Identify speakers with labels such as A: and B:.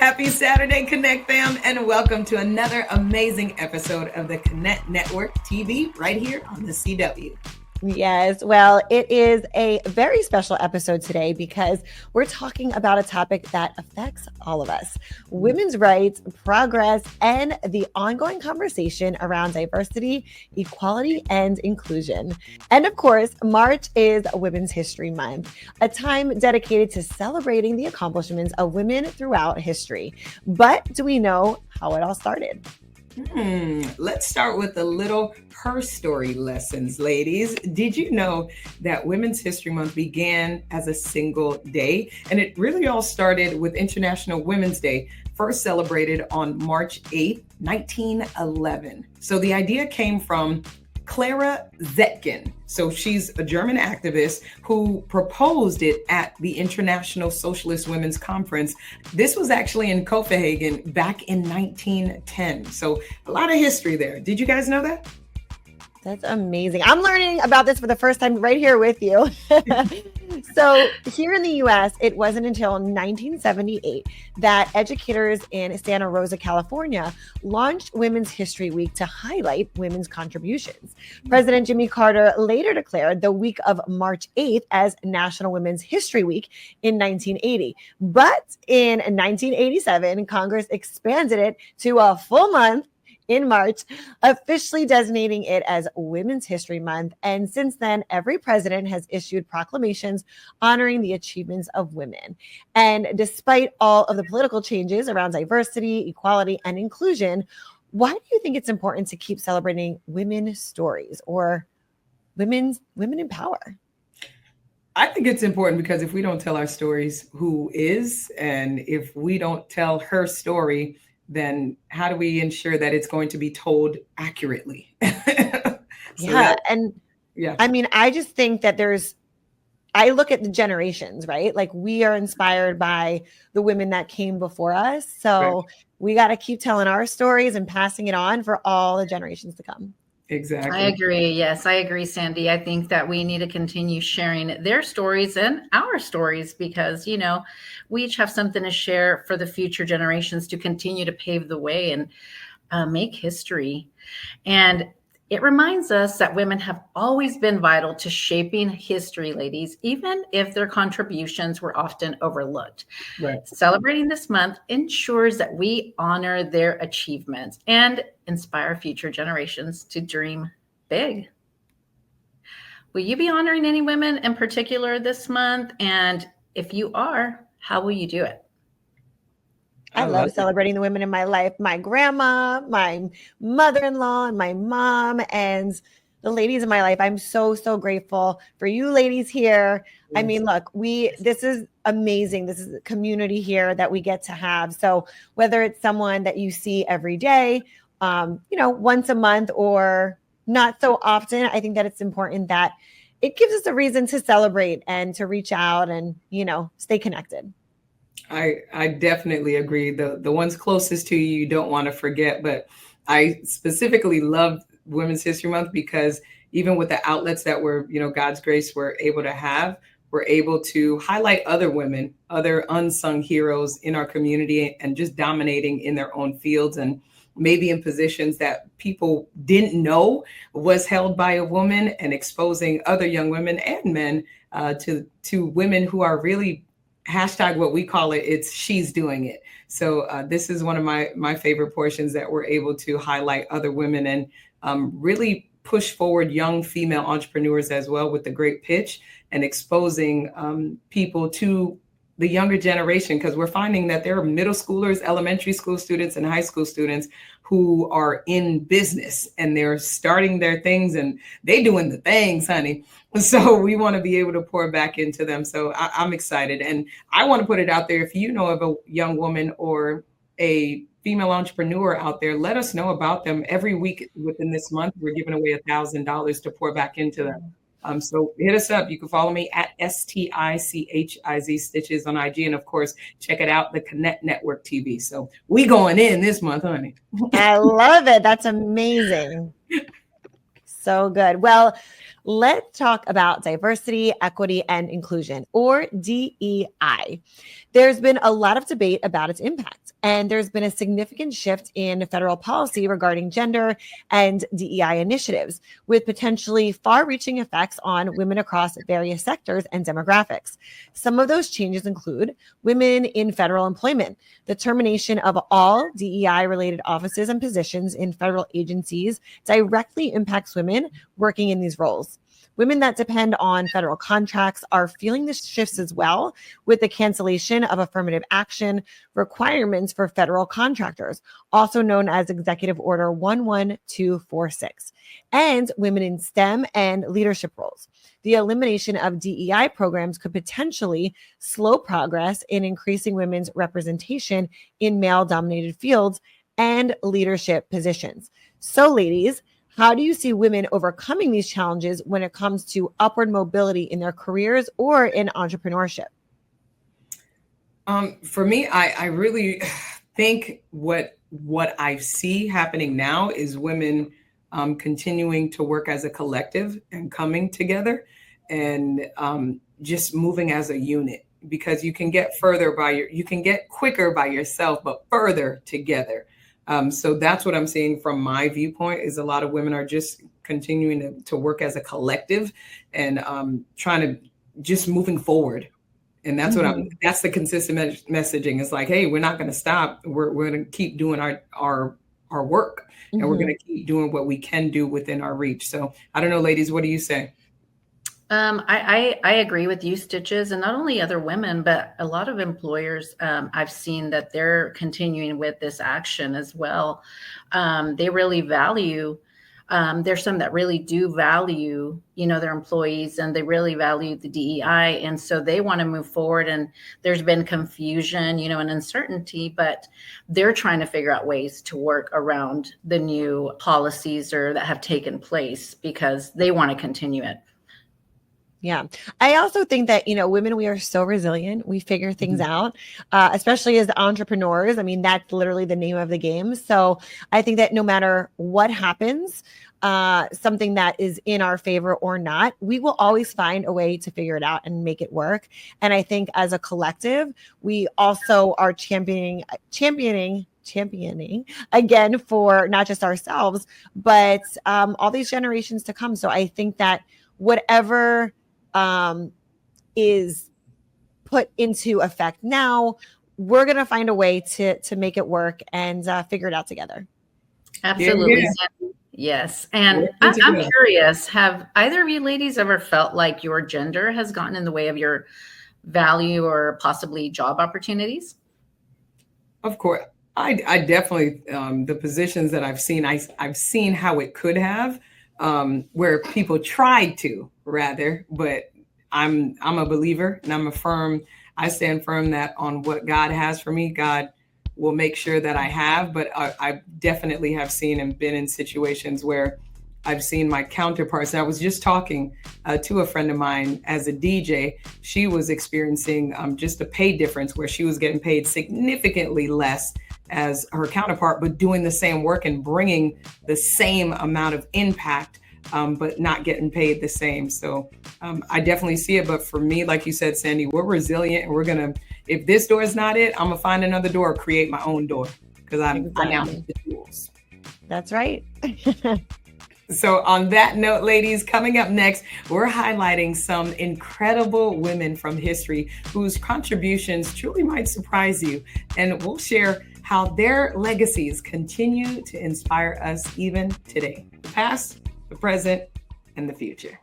A: Happy Saturday, Connect fam, and welcome to another amazing episode of the Connect Network TV right here on the CW.
B: Yes, well, it is a very special episode today because we're talking about a topic that affects all of us: women's rights, progress, and the ongoing conversation around diversity, equality, and inclusion. And of course, March is Women's History Month, a time dedicated to celebrating the accomplishments of women throughout history. But do we know how it all started?
A: Let's start with a little her story lessons, ladies. Did you know that Women's History Month began as a single day? And it really all started with International Women's Day, first celebrated on March 8th, 1911. So the idea came from Clara Zetkin. So she's a German activist who proposed it at the International Socialist Women's Conference. This was actually in Copenhagen back in 1910. So a lot of history there. Did you guys know that?
B: That's amazing. I'm learning about this for the first time right here with you. So here in the US, it wasn't until 1978 that educators in Santa Rosa, California, launched Women's History Week to highlight women's contributions. President Jimmy Carter later declared the week of March 8th as National Women's History Week in 1980. But in 1987, Congress expanded it to a full month in March, officially designating it as Women's History Month. And since then, every president has issued proclamations honoring the achievements of women. And despite all of the political changes around diversity, equality, and inclusion, why do you think it's important to keep celebrating women's stories or women in power?
A: I think it's important because if we don't tell our stories, who is? And if we don't tell her story, then how do we ensure that it's going to be told accurately?
B: I mean, I just think that I look at the generations, right? Like we are inspired by the women that came before us. So we got to keep telling our stories and passing it on for all the generations to come.
A: Exactly.
C: I agree. Yes, I agree, Sandy. I think that we need to continue sharing their stories and our stories because, we each have something to share for the future generations to continue to pave the way and make history. And it reminds us that women have always been vital to shaping history, ladies, even if their contributions were often overlooked.
A: Right.
C: Celebrating this month ensures that we honor their achievements and inspire future generations to dream big. Will you be honoring any women in particular this month? And if you are, how will you do it?
B: I love celebrating the women in my life, my grandma, my mother-in-law, and my mom, and the ladies in my life. I'm so, so grateful for you ladies here. Yes. I mean, look, this is amazing. This is a community here that we get to have. So whether it's someone that you see every day, once a month or not so often, I think that it's important that it gives us a reason to celebrate and to reach out and, stay connected.
A: I definitely agree. The ones closest to you don't want to forget, but I specifically love Women's History Month because even with the outlets that we're, God's grace, we're able to have, we're able to highlight other women, other unsung heroes in our community and just dominating in their own fields and maybe in positions that people didn't know was held by a woman and exposing other young women and men to women who are really hashtag what we call it's she's doing it. So this is one of my favorite portions that we're able to highlight other women and really push forward young female entrepreneurs as well with the great pitch and exposing people to the younger generation, because we're finding that there are middle schoolers, elementary school students, and high school students who are in business and they're starting their things and they doing the things, honey. So we want to be able to pour back into them. So I'm excited. And I want to put it out there. If you know of a young woman or a female entrepreneur out there, let us know about them. Every week within this month, we're giving away $1,000 to pour back into them. So hit us up. You can follow me at STICHIZ Stitches on IG. And of course, check it out, the Connect Network TV. So we going in this month, honey.
B: I love it. That's amazing. So good. Well, Let's talk about diversity, equity, and inclusion, or DEI. There's been a lot of debate about its impact, and there's been a significant shift in federal policy regarding gender and DEI initiatives, with potentially far-reaching effects on women across various sectors and demographics. Some of those changes include women in federal employment, the termination of all DEI-related offices and positions in federal agencies directly impacts women working in these roles. Women that depend on federal contracts are feeling the shifts as well, with the cancellation of affirmative action requirements for federal contractors, also known as Executive Order 11246, and women in STEM and leadership roles. The elimination of DEI programs could potentially slow progress in increasing women's representation in male-dominated fields and leadership positions. So, ladies, how do you see women overcoming these challenges when it comes to upward mobility in their careers or in entrepreneurship?
A: For me, I really think what I see happening now is women continuing to work as a collective and coming together and just moving as a unit, because you can get you can get quicker by yourself, but further together. So that's what I'm seeing from my viewpoint, is a lot of women are just continuing to work as a collective and trying to just moving forward. And that's what that's the consistent messaging. It's like, hey, we're not going to stop. We're going to keep doing our work, and we're going to keep doing what we can do within our reach. So I don't know, ladies, what do you say?
C: I agree with you, Stitches, and not only other women, but a lot of employers. I've seen that they're continuing with this action as well. They really value. There's some that really do value, their employees, and they really value the DEI, and so they want to move forward. And there's been confusion, and uncertainty, but they're trying to figure out ways to work around the new policies that have taken place because they want to continue it.
B: Yeah. I also think that, women, we are so resilient. We figure things out, especially as entrepreneurs. I mean, that's literally the name of the game. So I think that no matter what happens, something that is in our favor or not, we will always find a way to figure it out and make it work. And I think as a collective, we also are championing again for not just ourselves, but all these generations to come. So I think that whatever is put into effect now, we're going to find a way to make it work and figure it out together.
C: Absolutely. Yeah. Yes. And I'm curious, have either of you ladies ever felt like your gender has gotten in the way of your value or possibly job opportunities?
A: Of course. I definitely, the positions that I've seen, I've seen how it could have, where people tried to rather, but I'm a believer, and I stand firm that on what God has for me, God will make sure that I have. But I definitely have seen and been in situations where I've seen my counterparts. And I was just talking to a friend of mine as a DJ. She was experiencing just a pay difference where she was getting paid significantly less as her counterpart, but doing the same work and bringing the same amount of impact, but not getting paid the same. So I definitely see it. But for me, like you said, Sandy, we're resilient, and if this door is not it, I'm gonna find another door, create my own door, because I now have the tools.
B: That's right.
A: So on that note, ladies, coming up next, we're highlighting some incredible women from history whose contributions truly might surprise you. And we'll share how their legacies continue to inspire us even today, the past, the present, and the future.